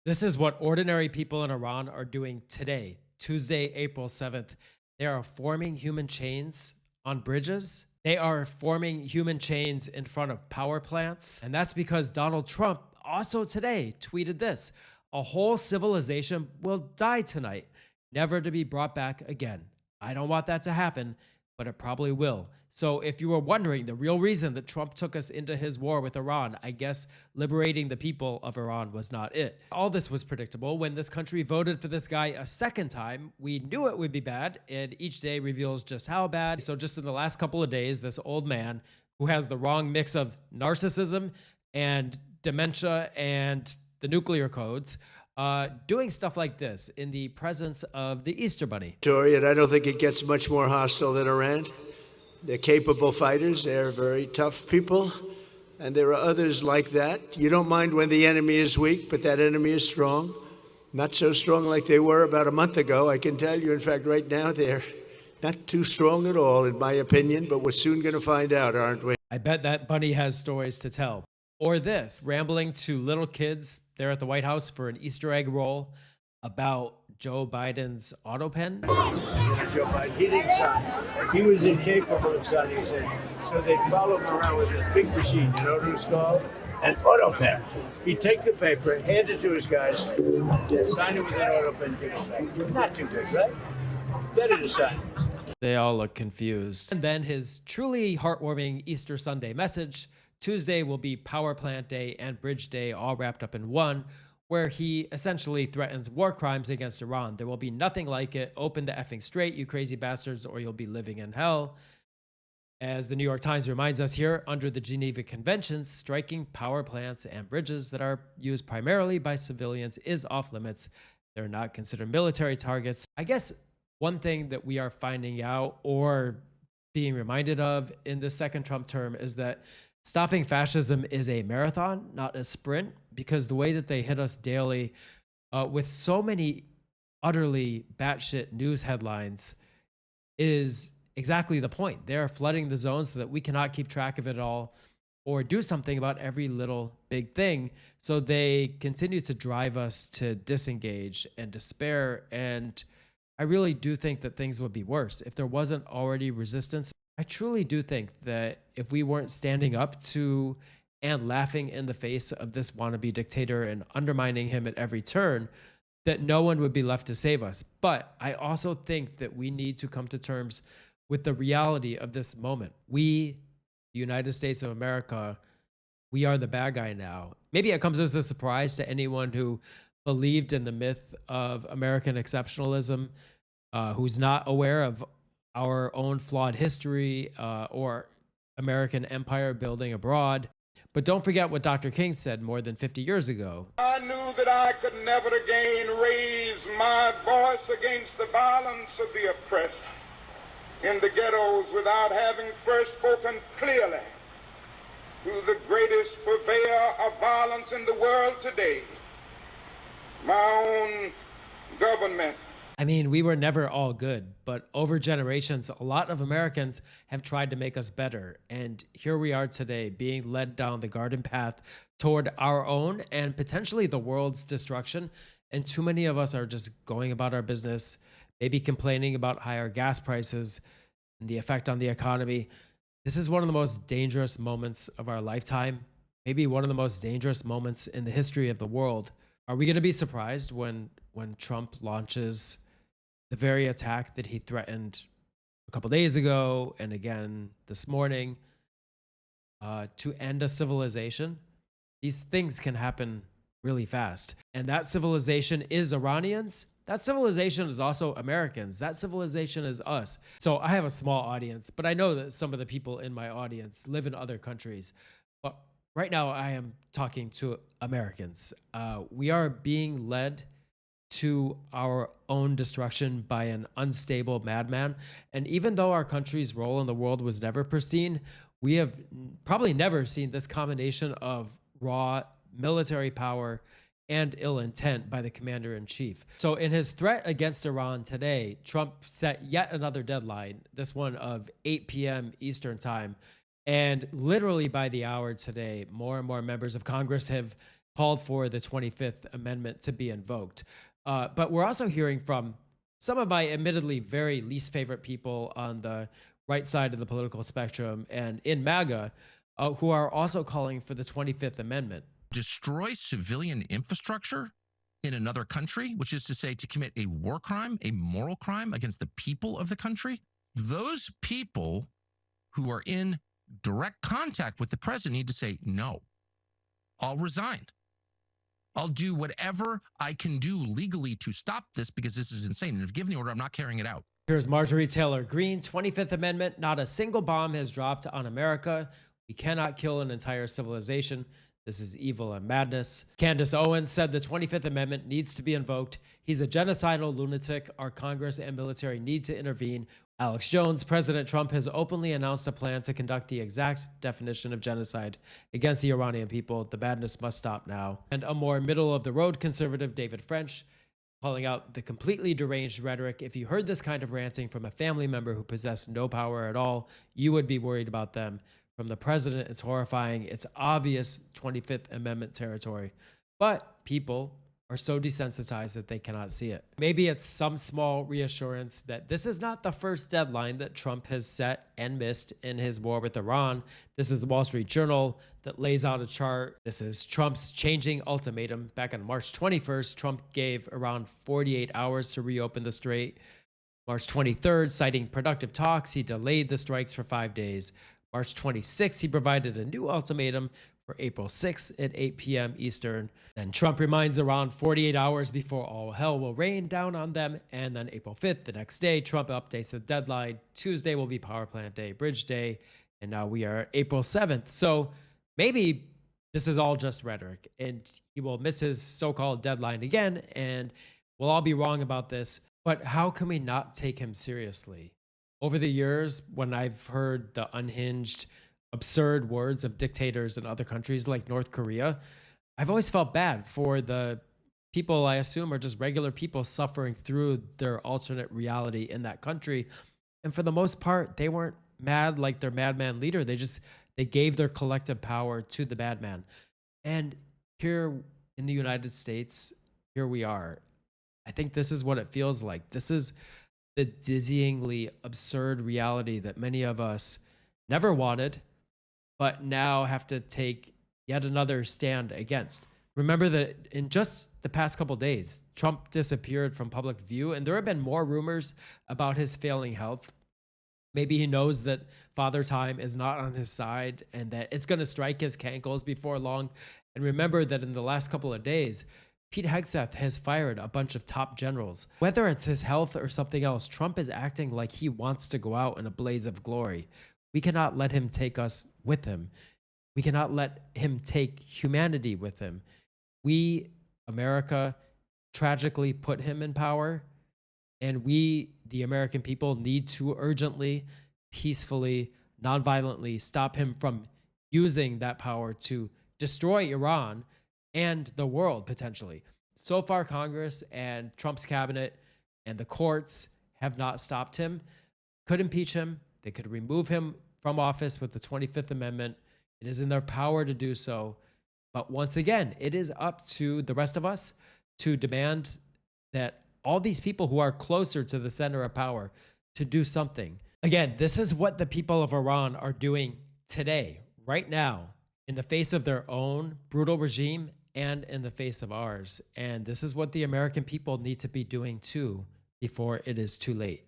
This is what ordinary people in Iran are doing today, Tuesday, April 7th. They are forming human chains on bridges. They are forming human chains in front of power plants. And that's because Donald Trump also today tweeted this: a whole civilization will die tonight, never to be brought back again. I don't want that to happen, but it probably will. So if you were wondering the real reason that Trump took us into his war with Iran, I guess liberating the people of Iran was not it. All this was predictable. When this country voted for this guy a second time, we knew it would be bad, and each day reveals just how bad. So just in the last couple of days, this old man who has the wrong mix of narcissism and dementia and the nuclear codes, doing stuff like this in the presence of the Easter Bunny. And I don't think it gets much more hostile than Iran. They're capable fighters. They're very tough people. And there are others like that. You don't mind when the enemy is weak, but that enemy is strong. Not so strong like they were about a month ago, I can tell you. In fact, right now, they're not too strong at all, in my opinion, but we're soon going to find out, aren't we? I bet that bunny has stories to tell. Or this, rambling to little kids there at the White House for an Easter egg roll about Joe Biden's auto pen. Joe Biden, he didn't sign. He was incapable of signing, he said. So they'd follow him around with this big machine. You know what it was called? An auto pen. He'd take the paper, hand it to his guys, sign it with an auto pen, give it back. Not too good, right? Better to sign. They all look confused. And then his truly heartwarming Easter Sunday message: Tuesday will be Power Plant Day and Bridge Day all wrapped up in one, where he essentially threatens war crimes against Iran. There will be nothing like it. Open the effing straight, you crazy bastards, or you'll be living in hell. As the New York Times reminds us here, under the Geneva Conventions, striking power plants and bridges that are used primarily by civilians is off limits. They're not considered military targets. I guess one thing that we are finding out, or being reminded of in the second Trump term, is that stopping fascism is a marathon, not a sprint, because the way that they hit us daily with so many utterly batshit news headlines is exactly the point. They're flooding the zone so that we cannot keep track of it all or do something about every little big thing. So they continue to drive us to disengage and despair. And I really do think that things would be worse if there wasn't already resistance. I truly do think that if we weren't standing up to and laughing in the face of this wannabe dictator and undermining him at every turn, that no one would be left to save us. But I also think that we need to come to terms with the reality of this moment. We, the United States of America, we are the bad guy now. Maybe it comes as a surprise to anyone who believed in the myth of American exceptionalism, who's not aware of our own flawed history or American empire building abroad. But don't forget what Dr. King said more than 50 years ago. I knew that I could never again raise my voice against the violence of the oppressed in the ghettos without having first spoken clearly to the greatest purveyor of violence in the world today, my own government. I mean, we were never all good, but over generations, a lot of Americans have tried to make us better. And here we are today, being led down the garden path toward our own and potentially the world's destruction. And too many of us are just going about our business, maybe complaining about higher gas prices and the effect on the economy. This is one of the most dangerous moments of our lifetime, maybe one of the most dangerous moments in the history of the world. Are we going to be surprised when Trump launches the very attack that he threatened a couple days ago and again this morning to end a civilization? These things can happen really fast. And that civilization is Iranians. That civilization is also Americans. That civilization is us. So I have a small audience, but I know that some of the people in my audience live in other countries. But right now I am talking to Americans. We are being led to our own destruction by an unstable madman. And even though our country's role in the world was never pristine, we have probably never seen this combination of raw military power and ill intent by the commander-in-chief. So in his threat against Iran today, Trump set yet another deadline, this one of 8 p.m. Eastern time. And literally by the hour today, more and more members of Congress have called for the 25th Amendment to be invoked. But we're also hearing from some of my admittedly very least favorite people on the right side of the political spectrum and in MAGA, who are also calling for the 25th Amendment. Destroy civilian infrastructure in another country, which is to say to commit a war crime, a moral crime against the people of the country. Those people who are in direct contact with the president need to say, no, I'll resign. I'll do whatever I can do legally to stop this because this is insane. And if given the order, I'm not carrying it out. Here's Marjorie Taylor Greene, 25th Amendment. Not a single bomb has dropped on America. We cannot kill an entire civilization. This is evil and madness. Candace Owens said the 25th Amendment needs to be invoked. He's a genocidal lunatic. Our Congress and military need to intervene. Alex Jones, President Trump has openly announced a plan to conduct the exact definition of genocide against the Iranian people. The madness must stop now. And a more middle-of-the-road conservative, David French, calling out the completely deranged rhetoric. If you heard this kind of ranting from a family member who possessed no power at all, you would be worried about them. From the president, it's horrifying. It's obvious 25th Amendment territory. But people are so desensitized that they cannot see it. Maybe it's some small reassurance that this is not the first deadline that Trump has set and missed in his war with Iran. This is the Wall Street Journal that lays out a chart. This is Trump's changing ultimatum. Back on March 21st, Trump gave around 48 hours to reopen the strait. March 23rd, citing productive talks, he delayed the strikes for 5 days. March 26th, he provided a new ultimatum for April 6th at 8 p.m. Eastern. Then Trump reminds Iran 48 hours before all hell will rain down on them. And then April 5th, the next day, Trump updates the deadline. Tuesday will be power plant day, bridge day. And now we are at April 7th. So maybe this is all just rhetoric and he will miss his so-called deadline again. And we'll all be wrong about this. But how can we not take him seriously? Over the years, when I've heard the unhinged, absurd words of dictators in other countries like North Korea, I've always felt bad for the people I assume are just regular people suffering through their alternate reality in that country. And for the most part, they weren't mad like their madman leader. They gave their collective power to the madman. And here in the United States, here we are. I think this is what it feels like. This is the dizzyingly absurd reality that many of us never wanted, but now have to take yet another stand against. Remember that in just the past couple days, Trump disappeared from public view, and there have been more rumors about his failing health. Maybe he knows that Father Time is not on his side and that it's going to strike his cankles before long. And remember that in the last couple of days, Pete Hegseth has fired a bunch of top generals. Whether it's his health or something else, Trump is acting like he wants to go out in a blaze of glory. We cannot let him take us with him. We cannot let him take humanity with him. We, America, tragically put him in power, and we, the American people, need to urgently, peacefully, nonviolently stop him from using that power to destroy Iran and the world, potentially. So far, Congress and Trump's cabinet and the courts have not stopped him. Could impeach him. They could remove him from office with the 25th Amendment. It is in their power to do so. But once again, it is up to the rest of us to demand that all these people who are closer to the center of power to do something. Again, this is what the people of Iran are doing today, right now, in the face of their own brutal regime and in the face of ours. And this is what the American people need to be doing too before it is too late.